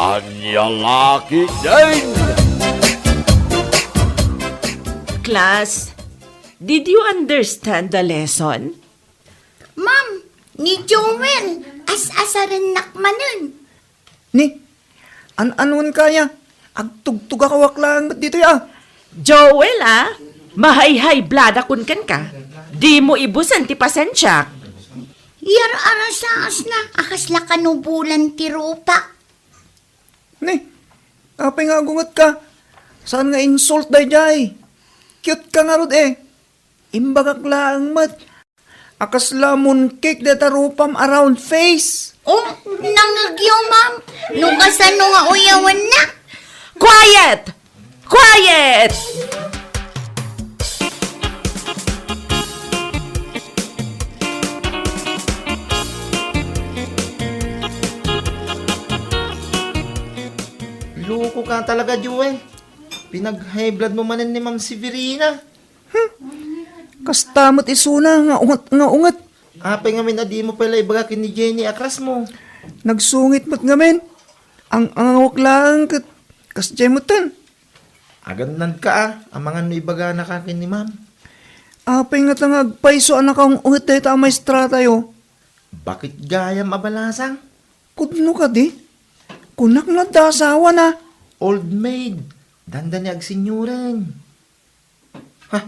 Anya laki din! Class, did you understand the lesson? Ma'am, ni Joel, as-asaran nakmanan. Ni, anuan kaya? Agtugtug akawak lang dito ya. Joel, mahay-hay blada kun kan ka. Di mo ibusan ti pasensya. Yar arasaas na, akasla kanubulan ti rupa. Ni, apay nga gungat ka. Saan nga insult day jay? Cute ka nga rod Imbagak lang mat. Akas lamon cake data rupam around face. Oh, nangagyo, ma'am. Nugasan no nga uyawan na. Quiet! Quiet! Loko ka talaga, Joel. Pinag-high blood mo manan ni Ma'am Severina. Kastamot isuna nga ungat. Apay nga min adi mo pala ibagakin ni Jenny akras mo. Nagsungit mat ngamen. Ang angawak lang kas jemutan. Agandan ka ang mga no ibaga na kakin ni Ma'am. Apay nga tangag paiso anak ang ungat tayo ta maestra tayo. Bakit gayam abalasang? Kudno ka di? Kunak na dasawa na. Old maid. Danda ni agsinyuran. Ha?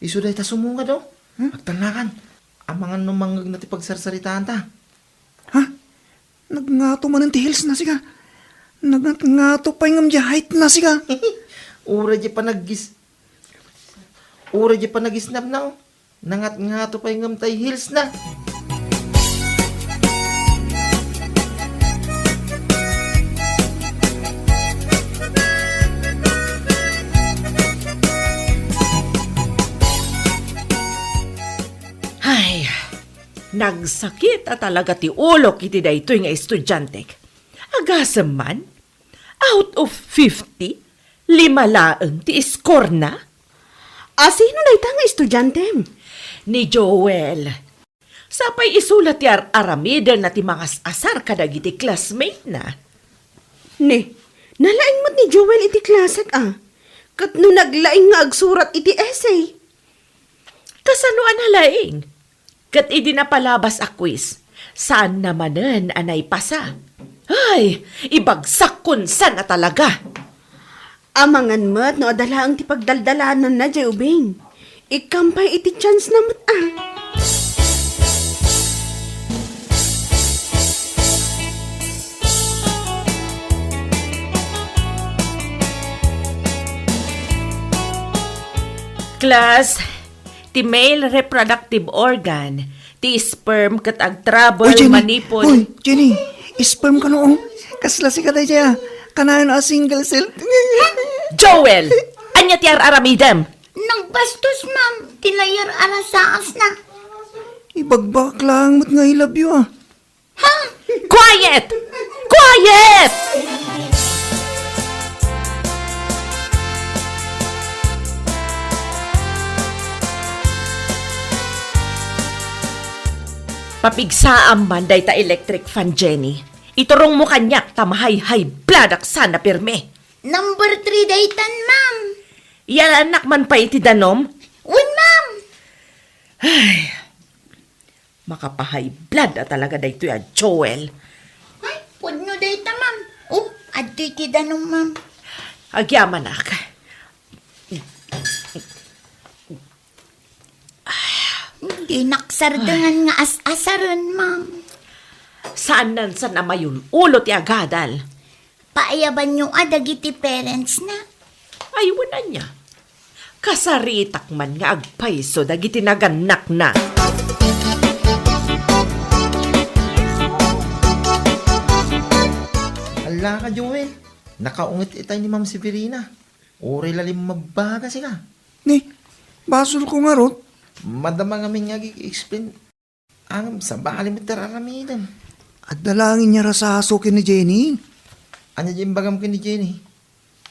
Iso dahi ta sumunga daw. Agtanakan. Ang mga numangag na ti pagsarsaritaan ta. Ha? Nagngato man ang tihils na siga. Nagngato pa yung height na siga. Ura di pa nagisnap na. Nangat-ngato pa yung tay hills na. Ay, nagsakit talaga ti ulo kiti daytoy nga estudyante. Agasam man, out of 50, 5 laeng ti score na. Sino na itang estudyante? Ni Joel. Sapay isulat ti aramida na ti mga asar kadagiti classmate na. Ne, nalaing mo't ni Joel iti klaset Kat no naglaing nga agsurat iti essay. Kasano analaing? Kat idi na palabas a quiz. Saan namanen anay pasa? Ay, ibagsak kun saan na talaga. Amangan mo't no adala ang ti pagdaldalanan na jay ubing. Ikampay iti chance na mo't Class, ti male reproductive organ, ti sperm kat ag trouble manipod. Uy, Jenny, sperm ka noong. Kasla si katay siya. Kanayon a single cell. Joel! Anya ti aramidem? Nagbastos, ma'am. Tilayar arasaas na. Ibagbak lang mat nga I love you Ha? Quiet! Quiet! Papigsaan man day ta electric fan, Jenny. Iturong mo kanyak tamahay-hay bladak sana pirme. Number 3 daytan, ma'am. Yan anak man pa iti danom. Win, ma'am. Makapahay blood talaga dayto ya, Joel. Ay, pudno dayta, ma'am. Oh, addi ti danong, ma'am. Agyaman ak. Di naksardangan nga as-asaran, ma'am. Saan nan sa namayun ulo ti agadal? Paayaban yung adagiti parents na. Ayunan niya. Kasaritak man nga agpaiso dagiti naganak na. Hala ka, Joel. Nakaungit itay ni Ma'am Severina. Uri lalim mabaga siya. Ni, basol ko nga rot. Madama nga nga explain ang sa bakalimeter aramidan. At dalangin niya rasaso ni Jenny. Anya dyan bagam ka ni Jenny?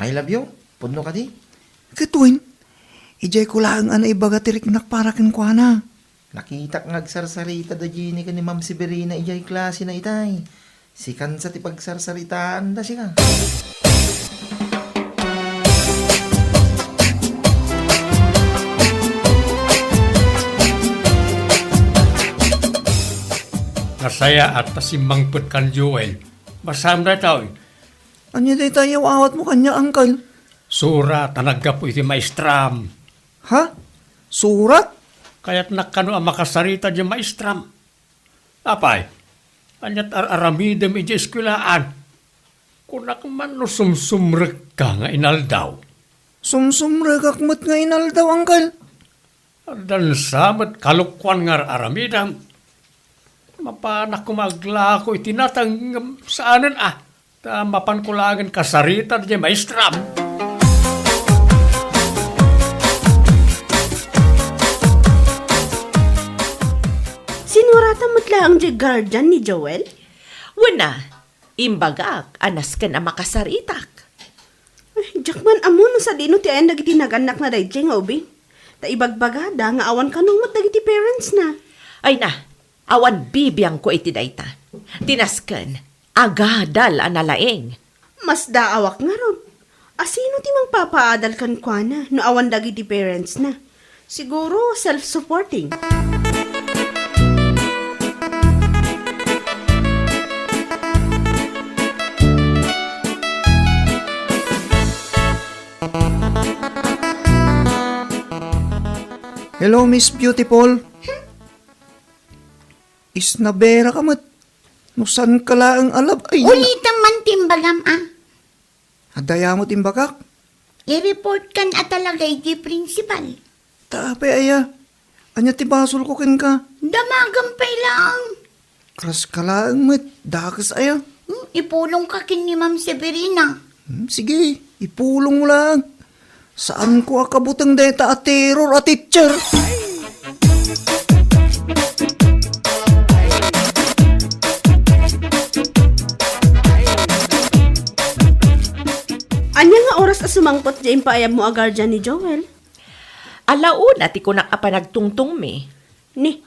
I love you. Puno ka di. Katuin, ijay ko lang ana ibaga tiriknak para kinkwa na. Nakita nga agsarsarita da Jenny ka ni Ma'am Severina ijay klase na itay. Sikan sa ti pagsarsaritaan da siya. Nasaya at pasimbangput kan Joel. Basam na tao. Anya day tayo awat mo kanya, Uncle. Sura tanagga po iti maestram. Ha? Surat? Kaya't nakano ang makasarita di maestram. Apay, anyat aramidem iti eskwilaan. Kunak man no sumsumrek ka nga inaldaw. Sumsumragak mo't nga inaldaw, Uncle. Dan samet kalukwan nga aramidam. Mapanak ko maglako itinatang saanan mapan kulagan kasarita di maestram. Sinuratan mo't lang di guardian ni Joel? Wala, imbagak, anas ka na makasaritak. Ay, jakman amo no sa dino ti ayan dagiti naganak na dayjay nga ubing. Ta ibagbagada nga awan kanong mat dagiti parents na. Ay na, awan bibiyang ko iti dayta. Tinasken, agadal analaeng. Mas daawak nga ron. Asino ti mang papaadal kan kwa na no awan dagiti parents na. Siguro self-supporting. Hello, Miss Beautiful. Isnabera ka mat. Nusan ka laang alab. Ay, Ulitan man timbagam adaya mo timbakak. I-report kan at talagay di principal. Tape aya. Anya tibasol ko ken ka. Damagan lang. Kras ka laang mat. Dakas aya. Ipulong ka kin ni Ma'am Severina. Sige, ipulong mo lang. Saan ko akabutang deta at terror at teacher? Anya nga oras a sumangpot di impayab mo a guardian ni Joel? Alauna ti kunak apa nagtungtong me. Ni,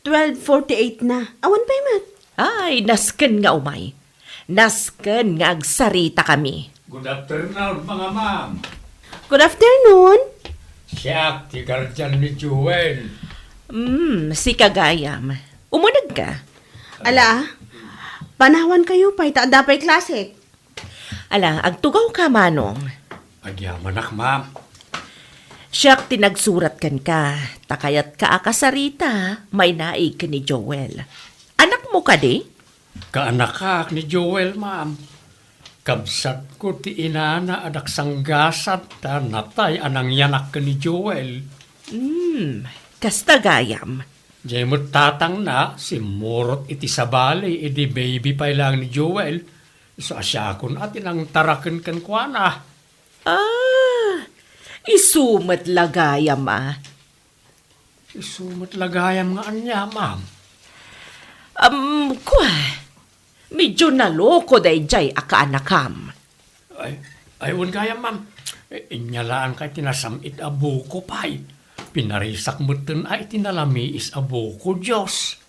12:48 na. Awan pa'y mat. Ay, nasken nga umay. Nasken nga agsarita kami. Good afternoon mga ma'am. Good afternoon. Siya, ti guardian ni Joel. Si Kagayam. Umunag ka. Ala, panawan kayo pa'y taada pa'y klase. Ala, agtugaw ka manong. Agyamanak ma'am. Siyak tinagsurat kan ka. Takayat ka akasarita. May naig ka ni Joel. Anak mo ka di? Kaanakak ni Joel ma'am. Kabsat ko ti inana adak sanggasat ta natay anang yanak ka ni Joel. Kasta gayam. Diyan mo tatang na si Murot iti sabali iti baby pa lang ni Joel. So asyakon at inang taraken kan kuana. Isumat lagayam Isumat lagayam nga anya ma'am. Medyo naloko day jay akaanakam. Ay un kaya ma'am. Inyalaan kay tinasamit abo ko pay. Pinarisak mo tin ay tinalamiis abo ko Diyos.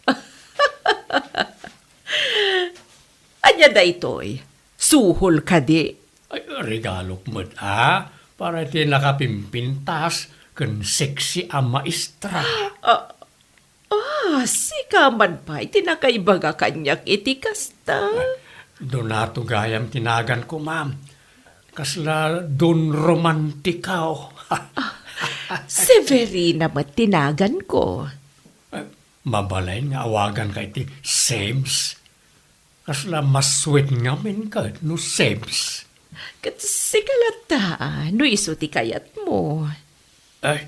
Anya da ito'y, suhol ka di. Ay regalo mo para ti nakapimpintas kan sexy a maestra. Sika man pa, itinakaibaga kanyak iti kasta. Donato gayam tinagan ko ma'am. Kasla don romantikaw. Severina matinagan ko. Mabalay nga awagan kay ti Sebs. Kasla mas sweet nga min ka no Sebs. Kat sikalata, no iso ti kayat mo. Ay,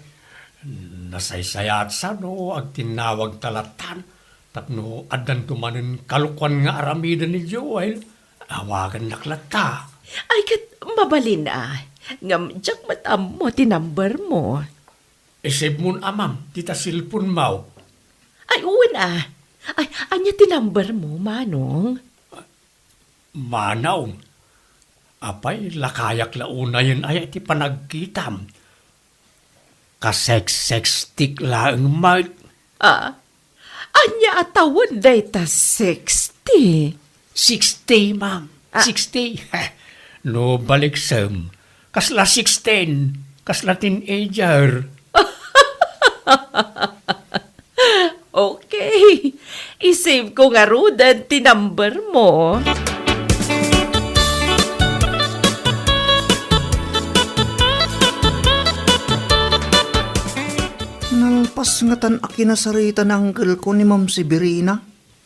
nasaysayat sa no, ag tinawag talatan. Tapno, adan tumanin kalukwan nga aramidan ni Joel. Awagan naklata. Ay, kat mabalin ngam jak matam mo ti number mo. Isip mun amam, tita silpun mau. Ay, uwan Ay, anya ti number mo, manong? Manaw. Apay, lakayak launa yun ay ti panagkitam. Kasex-sex stick lang mag. Anya atawon day ta 60. 60, ma'am. Ah. 60. No baliksem. Kasla 16. Kasla teenager. Okay. Isave ko nga rudan tinumber mo. Nalpas nga tan akinasarita ng uncle ko ni Ma'am Severina.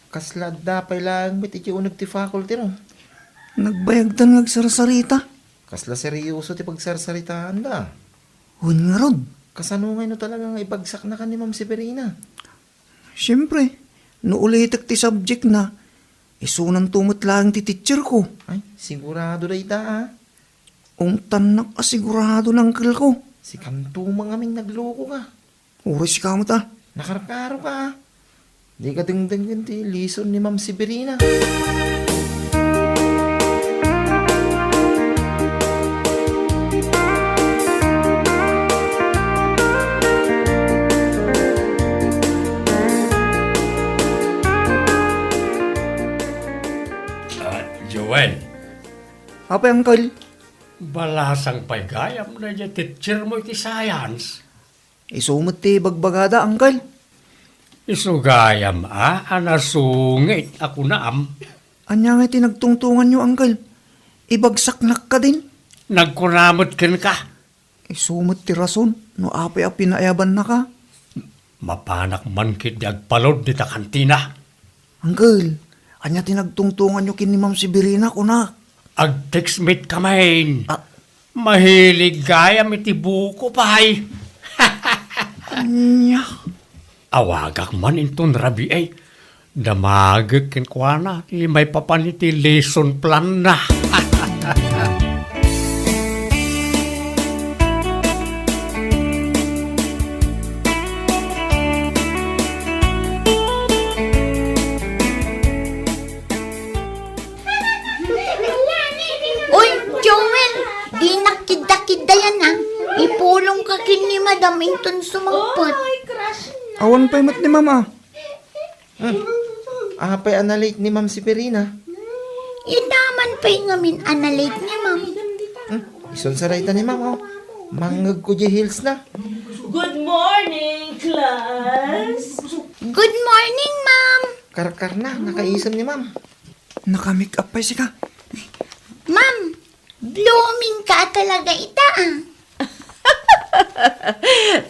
Kasla dapay lang mit iti unag ti faculty no. Nagbayag tan nagsarsarita. Kasla seryoso ti pagsarsaritaan da. Hun nga rod. Kasano ngayon no talagang ibagsak na ka ni Ma'am Severina. Siyempre, no ulitek ti subject na, isunan tumot lang ti teacher ko. Ay, sigurado da ita ah. Ung tanak asigurado ng uncle ko. Si kanto mga aming nagloko ka. Oras ka mo ta. Nakarkaro ka ah. Di ka dingdingin ti lison ni Ma'am Severina. Joel, Apa uncle? balasang paygayam na dyan teacher mo iti science. Isumot ti bagbagada uncle. Isugayam anasungit ako na Anya nga tinagtungtungan nyo uncle. Ibagsaknak ka din. Nagkunamot kin ka. Isumot ti rason. No apay a pinaayaban na ka. Mapanak man kit di agpalod di ta kantina. Uncle, anya tinagtungtungan nyo kin ni Ma'am Severina kunak. Ag-textmate kamain. Ah. Mahilig gayam iti buko pahay. Anya. Awagak man inton rabi ay. Damagag kin kwa na. May papaniti lesson plan na. Uy, Joel, di nakida-kida yan ah. Ipulong ka kin ni Madam Inton sumangpot. Awan pa'y mat ni mama. Apay analate ni Ma'am Severina. Inaman pa yung ngamin analate niya, ma'am. Ison sa ni Ma'am oh. Mangag ko di hills na. Good morning, class! Good morning, ma'am. Karkar na, nakaisam ni Ma'am. Nakamake up pa'y sika. Ma'am, blooming ka talaga ita ah.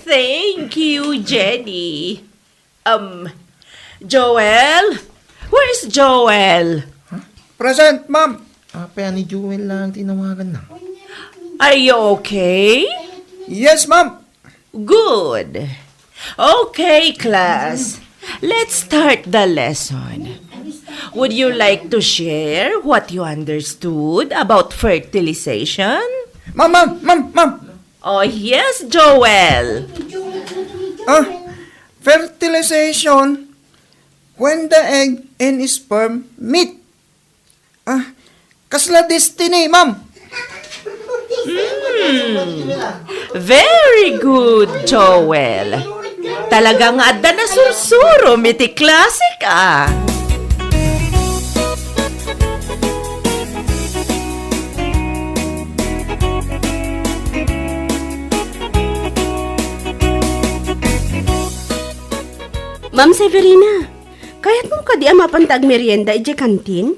Thank you, Jenny. Joel? Where's Joel? Present, ma'am. Apay ni Jewel lang tinawagan na. Are you okay? Yes, ma'am. Good. Okay, class. Let's start the lesson. Would you like to share what you understood about fertilization? Ma'am. Oh, yes, Joel. Fertilization when the egg and sperm meet. Kasla destiny, ma'am. Very good, Joel. Talagang adda na sursuro, miti klase ka. Ma'am Severina, kayat mo ka di mapantag merienda ije kantin?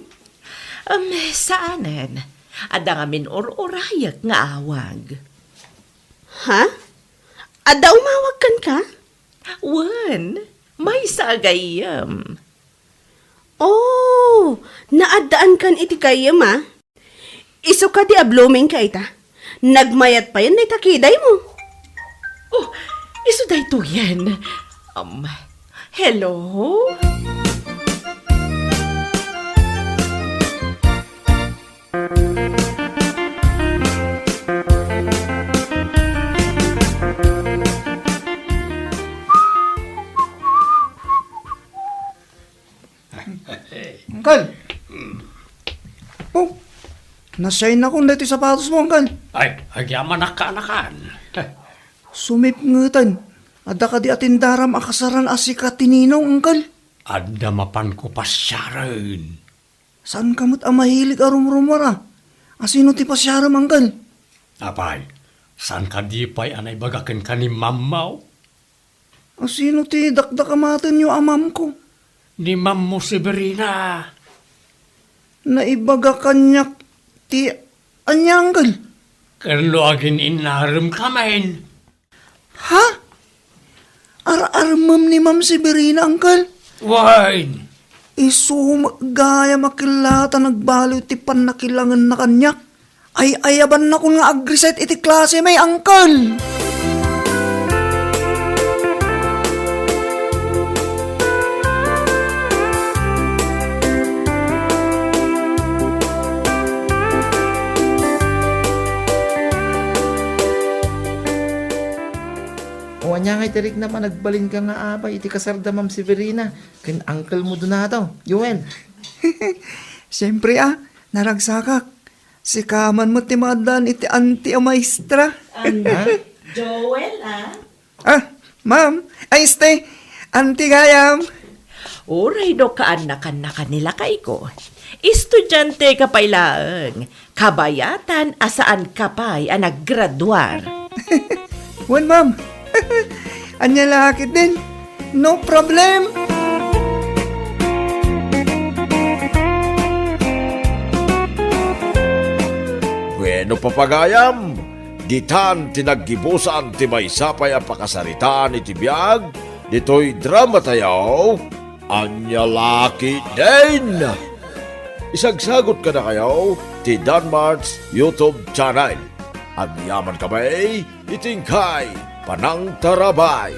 Saanan? Adda nga min or-orayak nga awag. Ha? Ada umawag kan ka? Wan, may sagayam. Oh, naadaan kan iti kayam ah. Iso ka di blooming ka ita. Nagmayat pa yan na itakiday mo. Oh, iso day to yan. Hello? Uncle. Oh, nasayin na kung dito sapatos mo, uncle. Ay, agyaman nakanakan. Sumip ngutan. Ada ka di atindaram akasaran asika tininong, uncle. Adda mapan ko pasyaran. Saan kamot ang mahilig arum-rumara? Asino ti pasyaram, Uncle? Apay, saan ka di pa'y anay bagakin ka ni mamaw? Asino ti dakdakamatan yung amam ko? Ni Mam mo Severina. Naibaga kanyak ti anya, Uncle? Kano agin inaram kamain. Ha? Ar-armam ni Ma'am Severina, Uncle? Wine. Gaya makilata nagbaliw ti panakilangan na kanyak. Ay ayaban na ko nga agriset iti klase may, Uncle. O anya nga itirik na pa, nagbalin ka nga abay, iti kasarda Ma'am Severina. Kin uncle mo doon na to, Yuen. Siyempre naragsakak. Si kaman mo ti madan iti anti a maestra. Joel, Ma'am, ay este, anti gayam. Uray do kaan na kanila kay ko. Estudyante ka pa'y laeng. Kabayatan asaan ka pa'y naggraduar. Wan, Ma'am. Anya lakit din. No problem. Bueno papagayam, ditan tinaggibusan ti may sapay ang pakasaritaan iti biyag, dito'y drama tayo, anya laki din. Isagsagot ka na kayo, ti Danmart's YouTube channel. Ang yaman kamay, itingkay, panang tarabay.